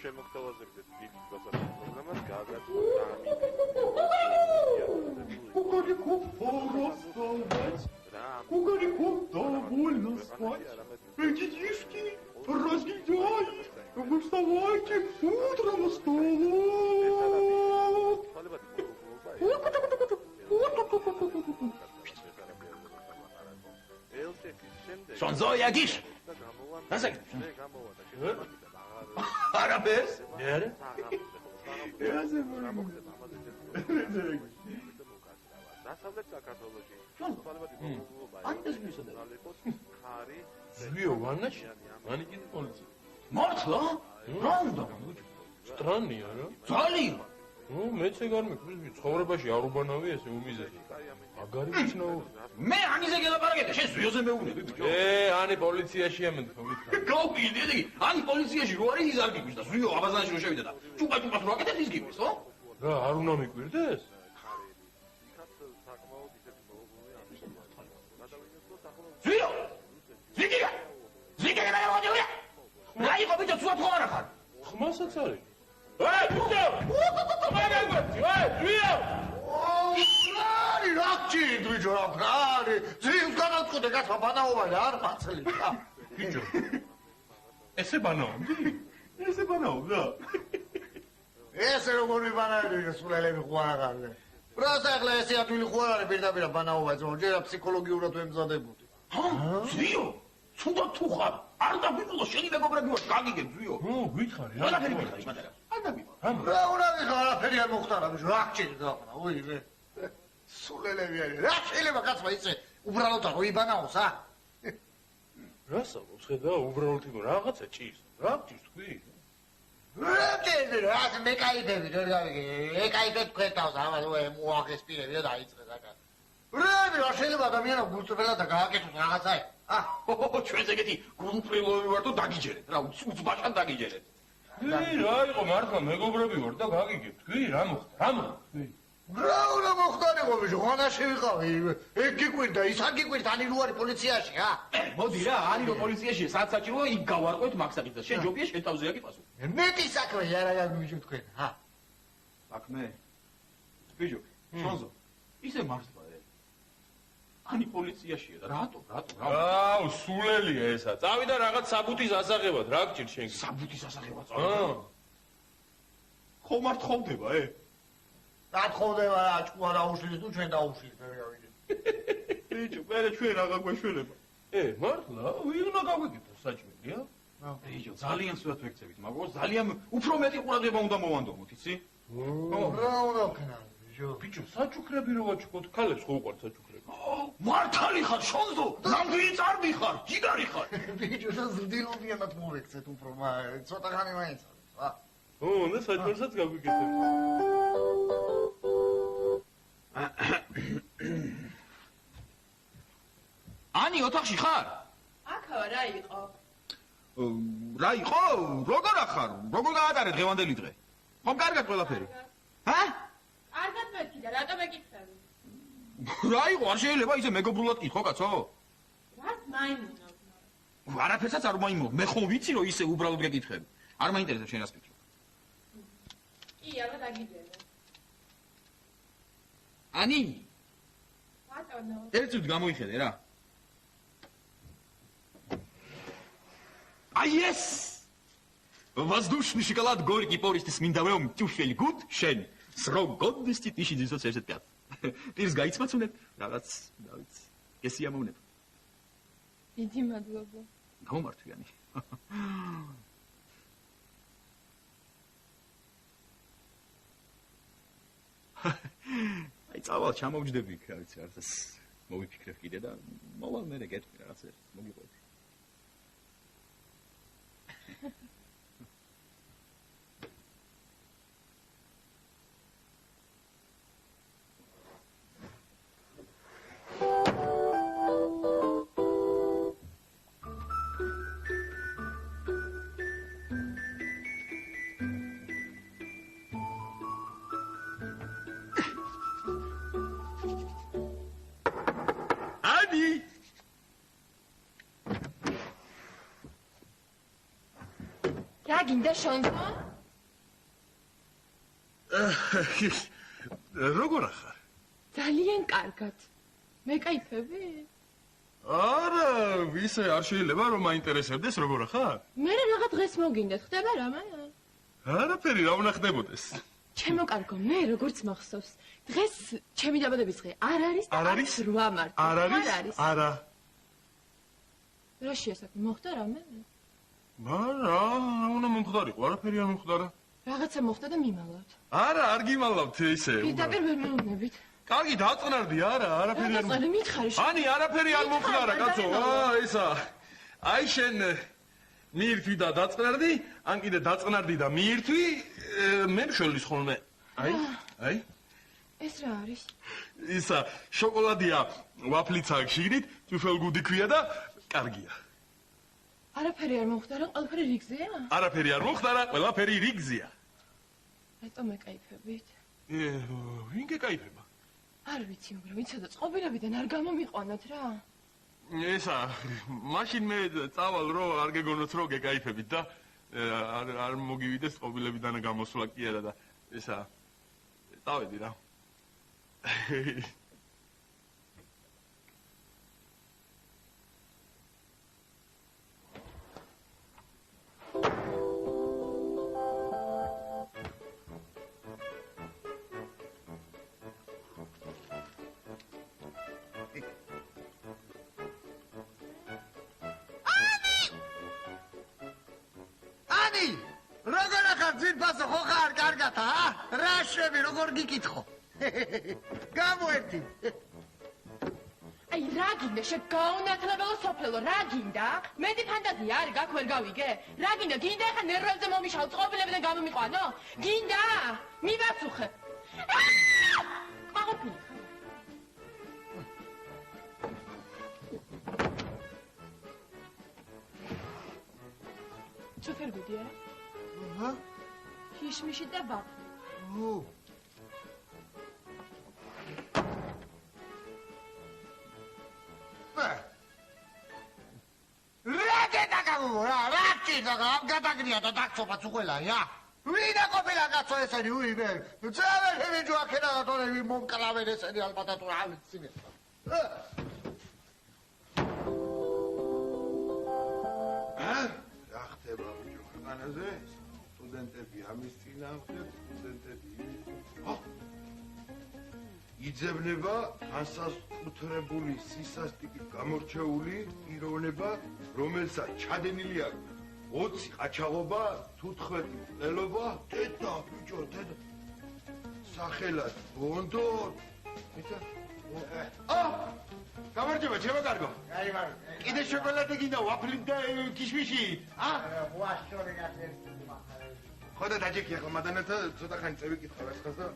შემოგთავაზებდეთ დიდ გასაფრთხო პროგრამას გააგრძელოთ Кукареку, поростовать, кукареку, довольно спать. Детишки, разгильдяи, вы вставайте, утро настало. Шонзо ягиш. Насак. Арабес? Нere? Ja, ze დასავლეთ საქართველოში ანდეს მისოდა. Звио, ваннაში? მანი კიდე პოლიცია. მართლა? რა უნდა? Страннია, რა? ძალიან. მეც ეგ არ მეკვლი, ცხოვრებაში არ უბანავი ესე უმიზესი. აგარი მიცნაური. მე ანიზე გელაპარაკეთ, შენ ზვიოზე მეუბნები ბიჭო. ანი პოლიციაშია მეთქო. გავყიდი, ედი, ani პოლიციაში რო არის ის არ გიგვისდა, ზვიო აბაზანში რო შევიდა და ჭუპა-ჭუპას რო აკეთებს ის გიგვის, ხო? რა, არ უნდა მიკვირდეს? ზვიო! ზვიგია! ზვიგია რა მოდი? რა იყო ბიჭო, ცუა თქო არა ხარ? ხმასაც არის. ბიჭო! მაგაგვეთი, ზვიო! Არი რაკჭი ბიჭო რა არი ძილს განაცხოდე გასა ბანაობანი არ მაცლი რა ბიჭო ესე ბანაობდი? ესე ბანაობდა? ესე როგორი ბანაობდი სულელები ხوارაღარდე პროსტა ახლა ესე ადვილი ხوارარი პირდაპირ ბანაობა ძო ჯერა ფსიქოლოგიურად ვემზადებოდი ზვიო ცუდა თუ ხარ არ დაგიწყო შენი მეგობრები ვარ გაგიგებ ზვიო გითხარი რა დაგიგებ იმატარა არ დაგიწყო რა უნდა ვიხარ არაფერი არ მოხდარა ბიჭო რაკჭი დაყნა უი მე სულელები არის რა შეიძლება კაცმა იცე უბრალოდ არ ოიბანაოს ა რა საუბრობს ხედა უბრალოდ იყო რაღაცა ჭირს რა ჭირს თქვი რა ჭირს რა მე кайფები რა გავიგე ეკაიფებ ხედავს ამას უე მოახეს პირები და დაიწყეს აკა რა შეიძლება ადამიანს გულწრფელად და გააკეთოს რაღაცა ჩვენს ეგეთი გულწრფელები ვარ და დაგიჯერეთ რა უცბაშან დაგიჯერეთ რა იყო მართლა მეგობრები ვარ და გაგიგებ თქვი რა მოხდა თქვი რა უნდა მოხდარიყო ბიჭო ხანაში ვიყავი ეგ გიკვირდა ის არ გიკვირდა ანი რო არის პოლიციაში მოდი რა ანი რო პოლიციაში სადაც საჭიროა იქ გავარკვევთ მაქსაკიც და შენ ჯობია შენ თავზე აკიფასო მეტი საქმე არა გაგმიჯო თქვენ საქმე ბიჭო შონზო ისე მართლა ანი პოლიციაშია და რატო აუ სულელია ესა წავიდა რაღაც საბუთის ასაღებად რა გჭირ შენ საბუთის ასაღებად წავიდა ხო მართხოვდება დათხოვდება რა ჭკუა დაუშლის თუ ჩვენ დაუშლის მე გავიგე ბიჭო მე ჩვენ რა გაგვეშველება მართლა ვინ უნდა გავიგებო საჭმელია ბიჭო ძალიან სულად ვექცევით მაგრამ ძალიან უფრო მეტი ყურადღება უნდა მოვანდომოთ იცი რა უნდა ვქნა ბიჭო საჭუქრები რო გაჩქოთ ქალებს ხო უყვართ საჭუქრები მართალი ხარ შონზო ნამდვილი წარბი ხარ ჯიგარი ხარ ბიჭო შენ ზრდილობიანად მოვექცეთ უფრო ცოტა ხანი მაინც და საჭმელსაც გაგვიკეთებ ანი ოთახში ხარ? აქაა რა იყო? რა იყო? როგორ ახარ? როგორ გაატარე დღევანდელი დღე? ხომ კარგად ყველაფერი? კარგად მეთქი და რატო მეკითხები? რა იყო? არ შეიძლება ისე მეგობრულად კითხო კაცო? რას მაიმუნავ? არაფერსაც არ მაიმუნავ. მე ხომ ვიცი რომ ისე უბრალოდ გეკითხები. არ მაინტერესებს შენ რას ფიქრობ? კი, აბა დაგიჯერე. ანი ბატონო ერთი წუთი გამოიხედე რა yes воздушный шоколад горький пористый с миндалевым тюфель гуд შენ срок годности 1975 პირს გაიცმაცუნებ რაღაც დავიც გესიამოვნებ დიდი მადლობა გამომართვიანი აი წავალ ჩამოვჯდები იქ რა ვიცი რაღაცას მოვიფიქრებ კიდე და მოვალ მე გეტყვი რაღაც ერთ მოგიყვები გინდა შონზო? როგორ ახარ? ძალიან კარგად. მეკაიფები? არა, ისე არ შეიძლება რომ მაინტერესებდეს როგორ ახარ? მე რაღაც დღეს მოგინდათ, ხდება რამე? არაფერი, რა უნდა ხდებოდეს? ჩემო კარგო, მე როგორც მახსოვს, დღეს ჩემი დაბადების დღე არ არის და არ არის? 8 მარტი. არ არის? არა. რა შეასაქმე, მოხდა რამე? რა უნდა მომხდარიყო, არაფერი არ მომხდარა. რაღაცა მოხდა და მიმალავთ. არა, არ გიმალავთ ისე. პირდაპირ ვერ მეუბნებით. კარგი, დაწყნარდი, არა, არაფერი არ რაღაცა მითხარი. ანი, არაფერი არ მომხდარა, კაცო. ესა. აი შენ მიირთვი და დაწყნარდი, ან კიდე დაწყნარდი და მიირთვი, მე მშველის ხოლმე. აი. ეს რა არის? ისა, შოკოლადია, ვაფლიცა შიგნით, თვითელგუდი ქვია და კარგია. არაფერი არ მომხდარა, ყველაფერი რიგზეა? არაფერი არ მომხდარა, ყველაფერი რიგზეა. რატომ ეკაიფებით? ვინ გეკაიფება? არ ვიცი, მაგრამ იცოდა წყობილებიდან არ გამომიყვანოთ რა. ესა, მაშინ მე წავალ რომ არ გეგონოთ რომ გეკაიფებით და არ მოგივიდეს წყობილებიდან გამოსვლა კი არა და ესა წავედი რა. როგორ ახარ ძირფასო ხო ხარ კარგად რა შვები როგორ გიკითხო გამოერთი აი რა გინდა შეგაუნათლებელო სოფელო რა გინდა მეტი ფანტაზია არის გაქ ვერ გავიგე რა გინდა ახლა ნერვებზე მომიშავ წყობილებიდან გამომიყვანო გინდა მივაცუხე ყვაყოფილი შოფერ გუდი არა ქიშმიში და ვაფლი. რა გეტაკავო რა ჭირდა ამ გადაგრია და დაგწობა უყველაა. ვინა ყოფილა კაცო ესენი უიმე. ძავები ჯოაქენა და თორე მომკლავენ ესენი ალბათად რა ვიცი. რა ხდება ბიჭო ქვეყანაზე? სტუდენტები ამის წინააღმდეგ, სტუდენტები იძებნება განსაკუთრებული სისასტიკით გამორჩეული პიროვნება, რომელსაც ჩადენილი აქვს 20 ყაჩაღობა, 15 მკვლელობა, დედა ბიჭო, დედა. სახელად ბონდო. მიწა. გამარჯობა, ჩემო კარგო. აი მარ. კიდე შოკოლადი გინდა ვაფლი და ქიშმიში? ვაშორე გახდეს. ხოდა დაჯექი ახლა მადანათა ცოტა ხანი წევი კითხა რასხას და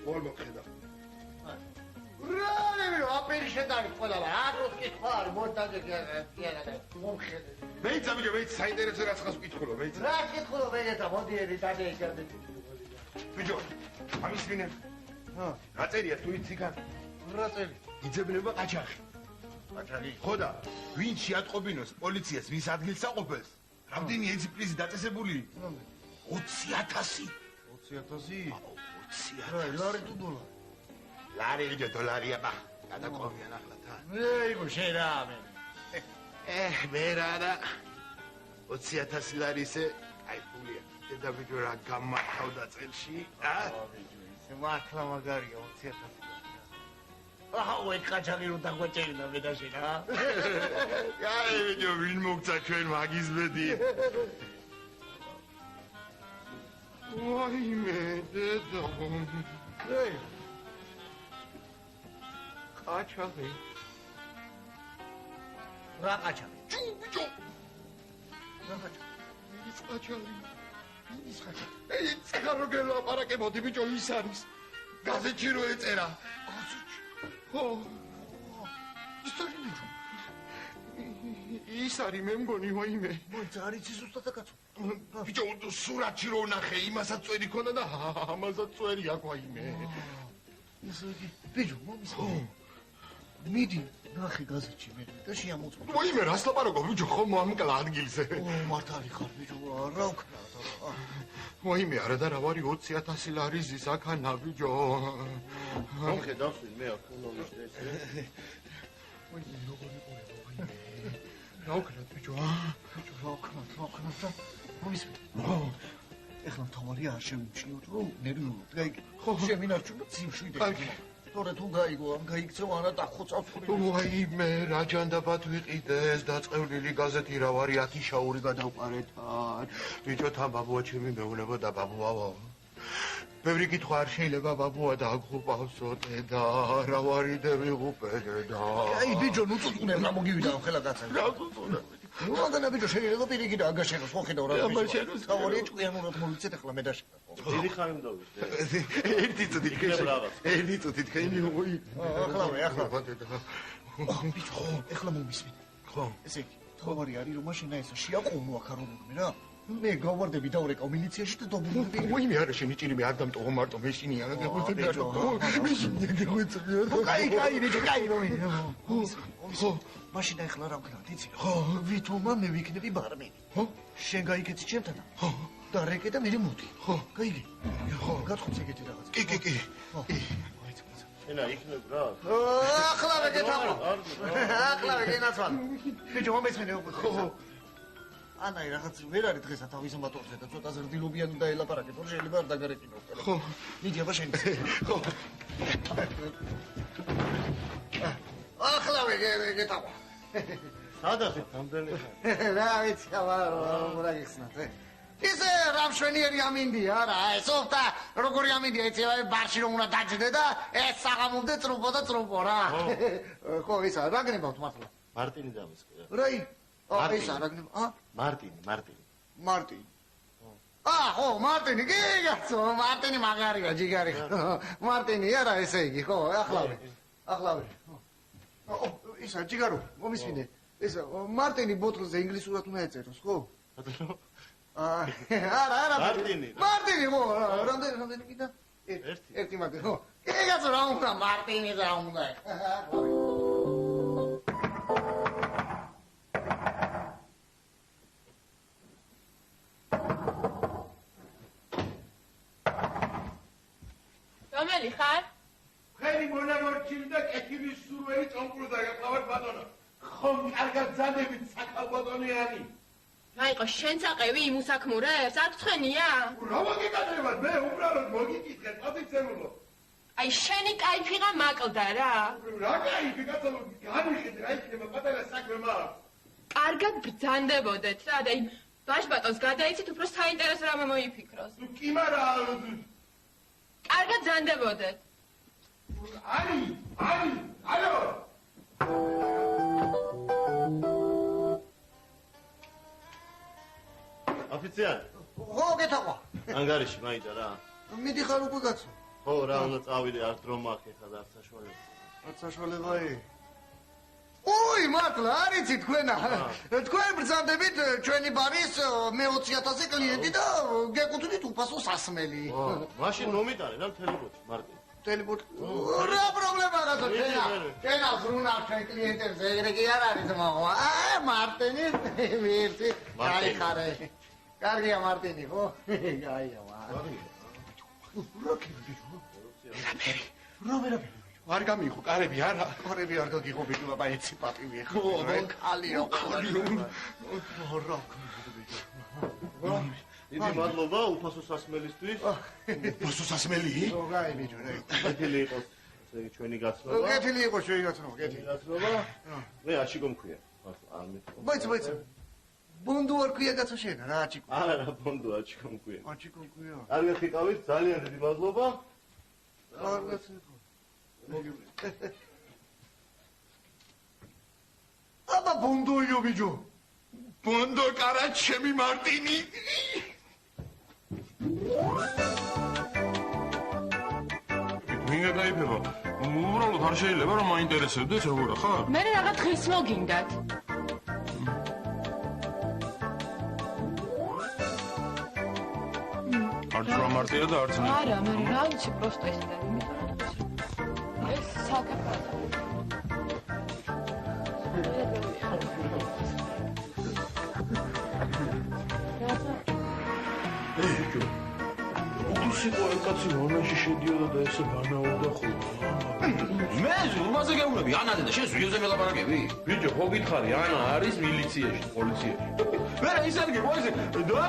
ყოველ მოხედა. რა აპერი შედარი ყველა აგროს კითხვა არის მოდაჯექი არა და მომხედე. მეიცა ბიჭო, მეიცა საინტერესო რასხას ვკითხულო, მეიცა. რა კითხულო მეიცა მოდი ერი დაჯექი. ბიჭო, ამის ვინე? რა წერია თუ იცი გან? რა წელი? იძებნება ყაჩაღი. ყაჩაღი. ხოდა, ვინ შეატყობინოს პოლიციას ვის ადგილსაყოფელს? რამდენი ეძიპლიზი დაწესებული? 20,000. 20,000? 20,000. ლარი თუ დოლარი? ლარი ბიჭო, დოლარია ბა. გადაყოვიან ახლა თან. ეიგო შენ რა მე. მე რა და 20,000 ლარი ისე, აი ფულია. დედა ბიჭო რა გამართავდა წელში, ისე მართლა მაგარია 20,000. ვაი, ყაჩაღი რო დაგვეჭერდა მე და შენ რა. აი ბიჭო, ვინ მოგცა ჩვენ მაგის ბედი? ვაიმე, დედა. ეი. ყაჩაღი. რა ყაჩაღი? ჩუ ბიჭო. რა ყაჩაღი? ის ყაჩაღი. ის ყაჩაღი. ეი, ცხა რო გელაპარაკებოდი ბიჭო, ის არის. გაზეთში რო ეწერა. ხო. ის არის ბიჭო. ის არის მე მგონი ვაიმე. მოიცა არის ის უბრალოდ კაცო. ბიჭო, სურათში რო ნახე, იმასაც წვერი ქონდა და ამასაც წვერი აქვს ვაიმე. ისე ბიჭო, მომის. მიდი, ნახე გაზეთში მე და შეამოწმო. მოიმე რას ლაპარაკობ ბიჭო ხომ მომკლა ადგილზე. მართალი ხარ ბიჭო, რა ვქნა და. მოიმე არა და რა ვარი 20,000 ლარიზის აქანა ბიჭო. მომხედავს მე აქ უნონიშნე ესე. მოიმე როგორი ყურება მოიმე. რა ვქნა ბიჭო? რა ვქნა და მომისმენთ. ეხლა თავარი არ შევიმჩნიოთ რომ ნერვიულად გაიგე. ხო შემინარჩუნო ძიმშვიდე. თორე თუ გაიგო ამ გაიქცევ არა დახოცავს ხური. ვაიმე რა ჯანდაბად ვიყიდეს დაწყევლილი გაზეთი რა ვარი 10 შაური გადავყარეთ. ბიჭო თან ბაბუა ჩემი მეუნება და ბაბუაო. ბევრი კითხვა არ შეიძლება ბაბუა და აგღუპავსო და რა ვარი და ვიღუპე და. აი ბიჭო ნუ წუწუნე რა მოგივიდა ხელა გაცა. რა წუწუნე. ნუ აგანა ბიჭო შეიძლება პირიქით აგაშენოს ხო ხედავ რა ბიჭო. თავარი ჭკვიანურად მოვიცეთ ახლა მე დაშა. დიდი ხანი მდოვიდე. ერთი წუთი ქეშე. ერთი წუთი თქვენი ოი. ახლა ბიჭო ახლა მომისმენ. ხო. ესე იგი თავარი არის რომ მაშინ აი ეს შეაყოვნო აქ არ უნდა რა. მე გავარდები დავრეკავ მილიციაში და დავბრუნდი. მოიმე არა შენი ჭირი მე არ დამტოვო მარტო მეშინია რა გეღვიძებია. მეშინია გეღვიძებია. კაი ბიჭო კაი მომი. ხო მაშინ ახლა რა ვქნათ იცი? ხო ვითომა მე ვიქნები ბარმენი. ხო შენ გაიქეცი ჩემთან? ხო და რეკე და მე მოდი. ხო გაიგე. ხო გათხოცე ეგეთი რაღაც. კი. ხო ენა იქნებ რა. ახლა ვეკეთავ. ახლა ვეკენაცვალ. ბიჭო მომესმენე უკვე. ხო ანაი რაღაც ვერ არის დღეს თავის მოტორზე და ცოტა ზრდილობიან უნდა ელაპარაკე, თორე შეიძლება არ დაგარეკინო. ხო. მიდი აბა შენ. ხო. ახლა ვეკეთავ. სადაც ამდენი რა ვიცი რა გიხსნათ. ისე რამშვენიერი ამინდია რა, ესოთა როგორი ამინდია იცი ბარში რომ უნდა დაჯდე და ეს საღამომდე წრუბო რა. ხო ისა რა გნებავთ მართლა? მარტინი დამისკია. რაი? ისა რა გნებ? მარტინი. მარტინი. ხო, მარტინი, გიგაცო, მარტინი მაგარია, ჯიგარი. მარტინი არა ესე იგი, ხო, ახლავე. ისა ჯიგარო, მომისმინე. ისა მარტინი ბოთლზე ინგლისურად უნდა ეწეროს, ხო? არა. მარტინი, ხო, რამდენი კიდე? ერთი მარტინი, ხო. გიგაცო რა უნდა მარტინი რა უნდა. რომელი ხარ? ხელი მონამორჩილი და კეთილის სურველი წონკრუდა გაყავარ ბატონო. ხომ კარგად ზადებით საკალბატონიანი. რაიყო შენ წაყევი იმ უსაქმურებს? არ გწვენია? რა მოგეკადრებად მე უბრალოდ მოგიკითხე პოზიციულო. აი შენი кайფიღა მაკლდა რა. რა кайფი კაცო განიხედე რა იქნება პატარა საქმე მაქვს. კარგად ბრძანდებოდეთ რა და იმ ბაშბატონს გადაიცით უფრო საინტერესო რამე მოიფიქროს. ნუ კი მარა კარგად ბრძანდებოდეთ. ალო ოფიცერი ხო გეთახვა. ანგარიში მაინდა რა. მიდი ხარ უკვე კაცო. ხო რა უნდა წავიდე არ დრო მაქვს ეხლა და არ საშუალება. არ საშუალებაა. ოი მართლა არიცი თქვენა. თქვენ ბრძანდებით ჩვენი ბარის მე 20,000 კლიენტი და გეკუთვნით უფასო სასმელი. მაშინ მომიტარე რა თელეფონში მარტინ. ტელეფონი. რა პრობლემა გასო ჩენა ზრუნა ჩვენ კლიენტებს ეგრე კი არ არის მოვა. მარტინი ვირთი. კაი ხარე. კარგია მარტინი ხო? გაია მარტინი. რა არ გამიღო კარები არა. კარები არ გაგიღო ბიჭო აბა ეცი პატივი ხო? კალიო. რა ვქნა დიდი მადლობა უფასო სასმელისთვის. უფასო სასმელი? ხო გაი ბიჭო რა. გეთილი იყოს ჩვენი გაცნობა. გეთილი იყოს ჩვენი გაცნობა, გეთილი. გაცნობა. მე აჩიკო მქვია. არ მეთქვა. ბაიცა. ბონდუ არ ქვია კაცო შენ რა აჩიკო. არა ბონდუ აჩიკო მქვია. აჩიკო მქვია. კარგად ხიკავით, ძალიან დიდი მადლობა. კარგად ხიკავით. მოგივლი. აბა ბონდუიო ბიჭო. ბონდო კარა ჩემი მარტინი. მინდა გაიფება. უბრალოდ არ შეიძლება რომ მაინტერესებდეს როგორ ხარ? მე რაღაც დღის მოგინდათ. არც რა მარტია და არც ნე. არა, მე რა ვიცი პროსტო ისე და იმიტომ რომ ეს საკაფაა. ეჯო უთუსიყო ეკაცი ვანაში შედიოდა და ესე განაობდა ხოლმე მე ზურბაზე გეუბნები ანაზე და შენ ზვიებზე მელაპარაკები ბიჭო ხო გითხარი ანა არის მილიციაში პოლიციაში მე ისე გიგო ისე და